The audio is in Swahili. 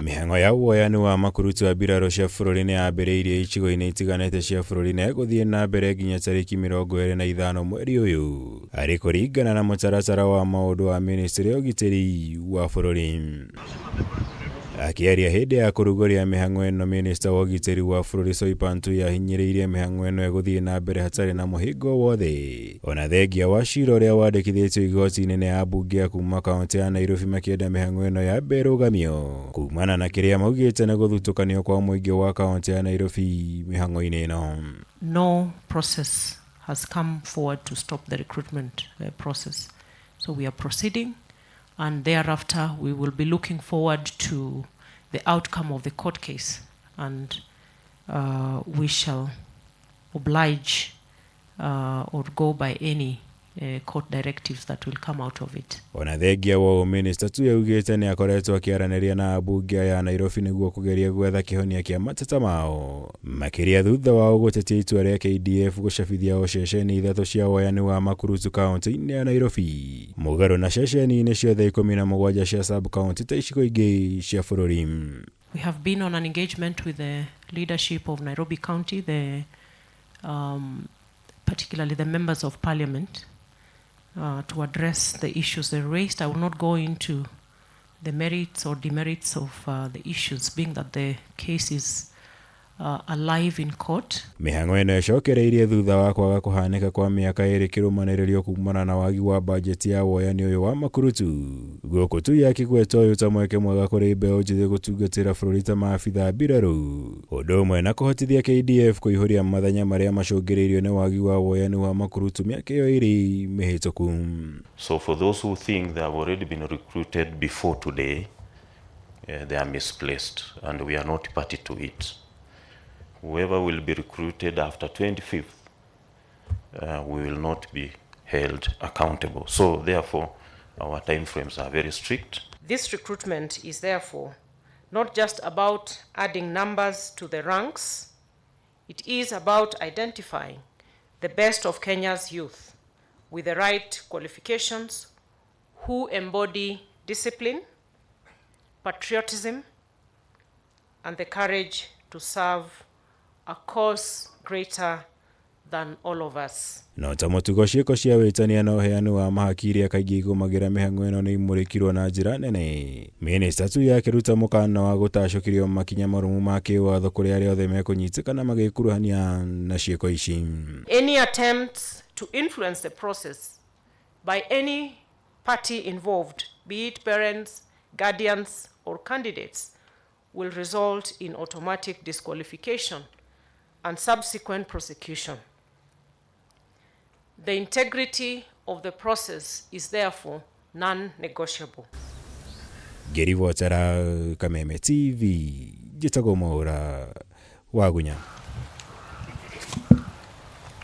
Mihang'o ya Woyani wa MAKURUTU wa BIRARU cia bũrũri nĩ yambĩrĩirie icigo-inĩ itiganĩte cia bũrũri na gũthiĩ na mbere nginya tarĩki 25 mweri ũyũ, arĩ kũringana na mũtaratara wa maũndũ wa MINISTA ya ũgitĩri wa bũrũri. Akĩaria hĩndĩ ya kũrugũria mĩhang'o ĩno, MINISTA wa ũgitĩri wa bũrũri SOIPAN TUYA ahinyĩrĩirie mĩhang'o ĩno gũthiĩ na mbere hatarĩ na mũhinga wothe. Ona thengia wa ciira ũrĩa wandĩkithĩtio igoti-inĩ nĩ ambunge kuma kaunti ya NAIROBI makĩenda mĩhang'o ĩno yambe ĩrũgamio kumana na kĩrĩa maugĩte nĩ gũthutũkanio kwa mũingĩ wa kaunti ya NAIROBI mĩhang'o-inĩ ĩno. No process has come forward to stop the recruitment process. So we are proceeding, and thereafter we will be looking forward to the outcome of the court case, and we shall oblige or go by any court directives that will come out of it. Ona thengia wa MINISTA TUYA augĩte nĩ akoretwo akĩaranĩria na ambunge ya NAIROBI nĩguo kũgeria gwetha kĩhonia kĩa mateta mao, makĩria thutha wa gũtetia itua rĩa KDF gũcabithia o ceceni 3 cia Woyani wa MAKURUTU kaunti-inĩ ya NAIROBI, mũgarũ na ceceni-inĩ ciothe 17 cia sub-county ta icigo ingĩ cia bũrũri. We have been on an engagement with the leadership of Nairobi County, particularly the members of parliament, to address the issues they raised. I will not go into the merits or demerits of the issues, being that the case is alive in court. Mĩhang'o ĩno ĩcokereirie thutha wa kwaga kũhanĩka kwa mĩaka ĩrĩ kĩrũmanĩrĩrio kumana na wagi wa bajeti ya Woyani ũyũ wa MAKURUTU, gũkũ TUYA akĩgweta ũyũ ta mweke mwega kũrĩ mbeũ njĩthĩ gũtungatĩra bũrũri ta maabitha BIRARU, ũndũ ũmwe na kũhotithia KDF kũihũria mathenya marĩa macũngĩrĩirio nĩ wagi wa Woyani wa MAKURUTU mĩaka ĩyo ĩrĩ mĩhĩtũku. So for those who think they have already been recruited before today, they are misplaced, and we are not party to it. Whoever will be recruited after 25th, we will not be held accountable. So therefore, our time frames are very strict. This recruitment is therefore not just about adding numbers to the ranks. It is about identifying the best of Kenya's youth with the right qualifications, who embody discipline, patriotism, and the courage to serve a cause greater than all of us. No ta mũtugo ciĩko cia wĩtania na ũheani wa mahaki iria kaingĩ igũmagĩra mĩhang'o ĩno nĩ imũrĩkirwo na njĩra nene. MINISTA TUYA akĩruta mũkana wa gũtacũkĩrio makinya marũmu ma kĩwatho kũrĩ arĩa othe mekũnyitĩkana magĩkuruhania na ciĩko ici. Any attempts to influence the process by any party involved, be it parents, guardians, or candidates, will result in automatic disqualification and subsequent prosecution. The integrity of the process is therefore non-negotiable. Ngĩribotera Kameme TV, njĩtagwo Mwaũra wa Gunya.